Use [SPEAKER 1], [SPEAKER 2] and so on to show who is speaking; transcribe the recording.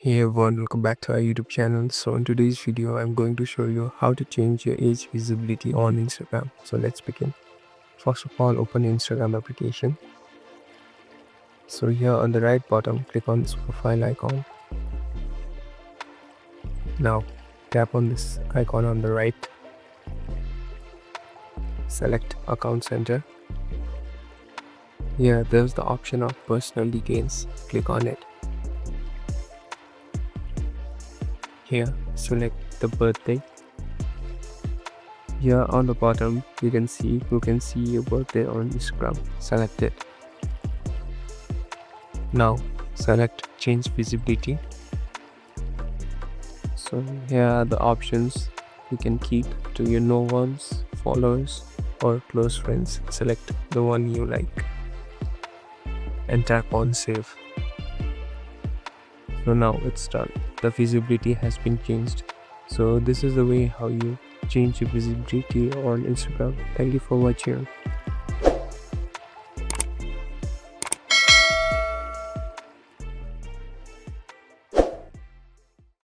[SPEAKER 1] Hey everyone, welcome back to our YouTube channel. So in today's video, I'm going to show you how to change your age visibility on Instagram. So let's begin. First of all, open your Instagram application. So here on the right bottom, click on this profile icon. Now tap on this icon on the right. Select Account Center. Here there's the option of personal details. Click on it. Here select the birthday. Here on the bottom you can see your birthday on Instagram. Select it. Now select change visibility. So here are the options you can keep to your no ones, followers or close friends. Select the one you like and tap on save. So now it's done. The visibility has been changed. So this is the way how you change your visibility on Instagram. Thank you for watching.